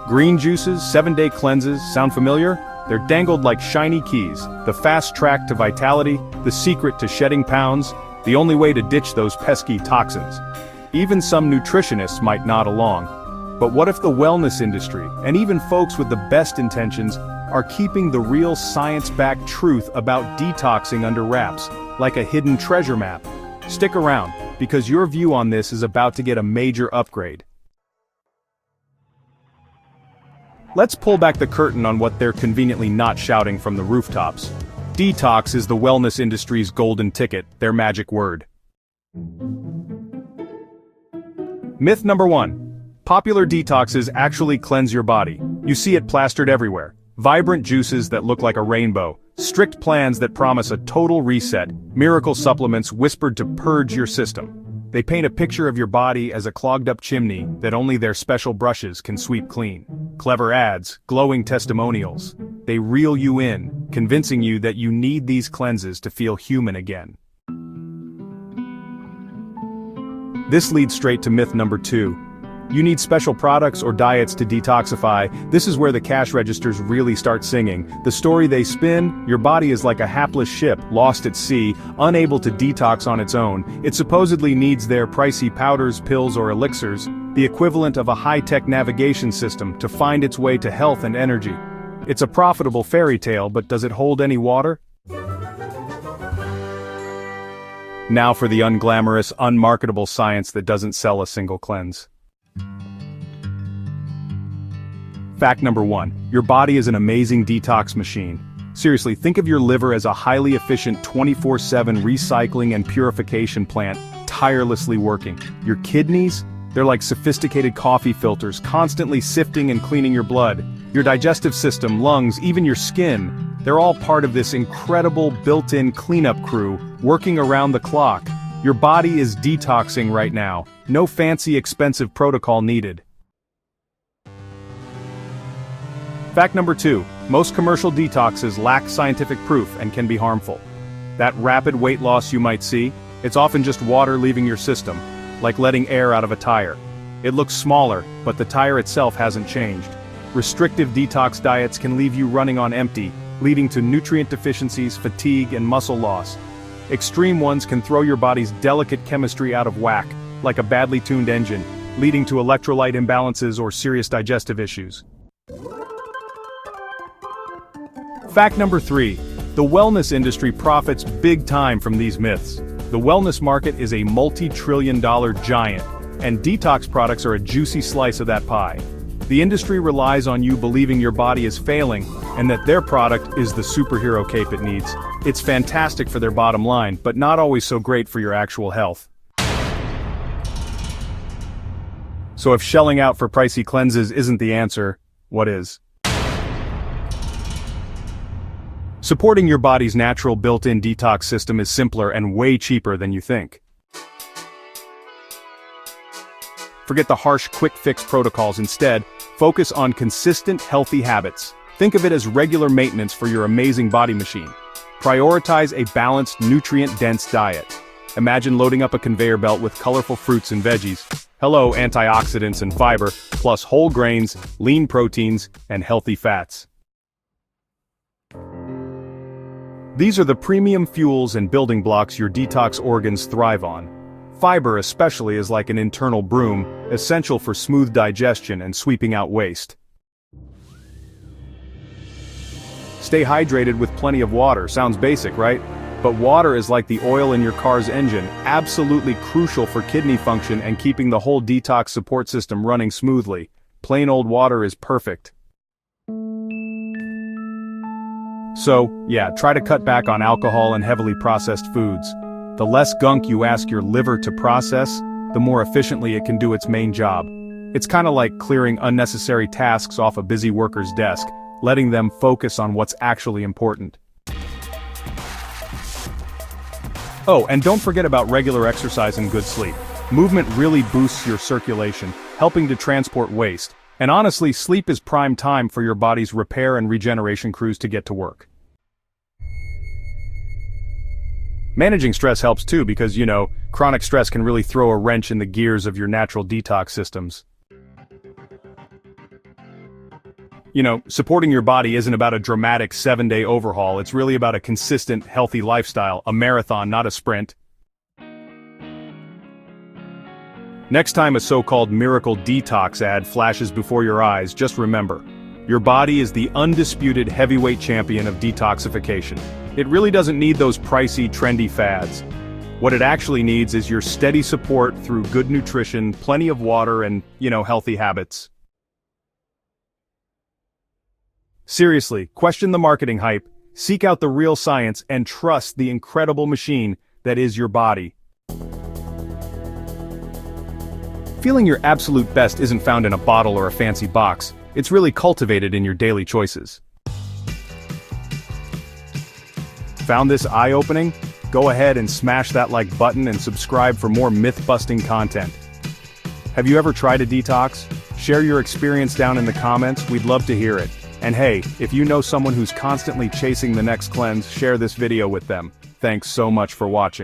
Green juices, 7-day cleanses, sound familiar? They're dangled like shiny keys, the fast track to vitality, the secret to shedding pounds, the only way to ditch those pesky toxins. Even some nutritionists might nod along. But what if the wellness industry, and even folks with the best intentions, are keeping the real science-backed truth about detoxing under wraps, like a hidden treasure map? Stick around, because your view on this is about to get a major upgrade. Let's pull back the curtain on what they're conveniently not shouting from the rooftops. Detox is the wellness industry's golden ticket, their magic word. Myth number 1. Popular detoxes actually cleanse your body. You see it plastered everywhere. Vibrant juices that look like a rainbow. Strict plans that promise a total reset. Miracle supplements whispered to purge your system. They paint a picture of your body as a clogged-up chimney that only their special brushes can sweep clean. Clever ads, glowing testimonials. They reel you in, convincing you that you need these cleanses to feel human again. This leads straight to myth number 2. You need special products or diets to detoxify. This is where the cash registers really start singing. The story they spin: your body is like a hapless ship, lost at sea, unable to detox on its own. It supposedly needs their pricey powders, pills, or elixirs, the equivalent of a high-tech navigation system, to find its way to health and energy. It's a profitable fairy tale, but does it hold any water? Now for the unglamorous, unmarketable science that doesn't sell a single cleanse. Fact number 1. Your body is an amazing detox machine. Seriously, think of your liver as a highly efficient 24/7 recycling and purification plant, tirelessly working. Your kidneys? They're like sophisticated coffee filters, constantly sifting and cleaning your blood. Your digestive system, lungs, even your skin, they're all part of this incredible built-in cleanup crew, working around the clock. Your body is detoxing right now. No fancy, expensive protocol needed. Fact number 2. Most commercial detoxes lack scientific proof and can be harmful. That rapid weight loss you might see, it's often just water leaving your system, like letting air out of a tire. It looks smaller, but the tire itself hasn't changed. Restrictive detox diets can leave you running on empty, leading to nutrient deficiencies, fatigue, and muscle loss. Extreme ones can throw your body's delicate chemistry out of whack, like a badly tuned engine, leading to electrolyte imbalances or serious digestive issues. Fact number 3. The wellness industry profits big time from these myths. The wellness market is a multi-trillion-dollar giant, and detox products are a juicy slice of that pie. The industry relies on you believing your body is failing, and that their product is the superhero cape it needs. It's fantastic for their bottom line, but not always so great for your actual health. So if shelling out for pricey cleanses isn't the answer, what is? Supporting your body's natural built-in detox system is simpler and way cheaper than you think. Forget the harsh, quick-fix protocols. Instead, focus on consistent, healthy habits. Think of it as regular maintenance for your amazing body machine. Prioritize a balanced, nutrient-dense diet. Imagine loading up a conveyor belt with colorful fruits and veggies. Hello, antioxidants and fiber, plus whole grains, lean proteins, and healthy fats. These are the premium fuels and building blocks your detox organs thrive on. Fiber especially is like an internal broom, essential for smooth digestion and sweeping out waste. Stay hydrated with plenty of water. Sounds basic, right? But water is like the oil in your car's engine, absolutely crucial for kidney function and keeping the whole detox support system running smoothly. Plain old water is perfect. So, yeah, try to cut back on alcohol and heavily processed foods. The less gunk you ask your liver to process, the more efficiently it can do its main job. It's kind of like clearing unnecessary tasks off a busy worker's desk, letting them focus on what's actually important. Oh, and don't forget about regular exercise and good sleep. Movement really boosts your circulation, helping to transport waste. And honestly, sleep is prime time for your body's repair and regeneration crews to get to work. Managing stress helps too because, chronic stress can really throw a wrench in the gears of your natural detox systems. Supporting your body isn't about a dramatic 7-day overhaul, it's really about a consistent, healthy lifestyle, a marathon, not a sprint. Next time a so-called miracle detox ad flashes before your eyes, just remember, your body is the undisputed heavyweight champion of detoxification. It really doesn't need those pricey, trendy fads. What it actually needs is your steady support through good nutrition, plenty of water, and, healthy habits. Seriously, question the marketing hype, seek out the real science, and trust the incredible machine that is your body. Feeling your absolute best isn't found in a bottle or a fancy box, it's really cultivated in your daily choices. Found this eye-opening? Go ahead and smash that like button and subscribe for more myth-busting content. Have you ever tried a detox? Share your experience down in the comments, we'd love to hear it. And hey, if you know someone who's constantly chasing the next cleanse, share this video with them. Thanks so much for watching.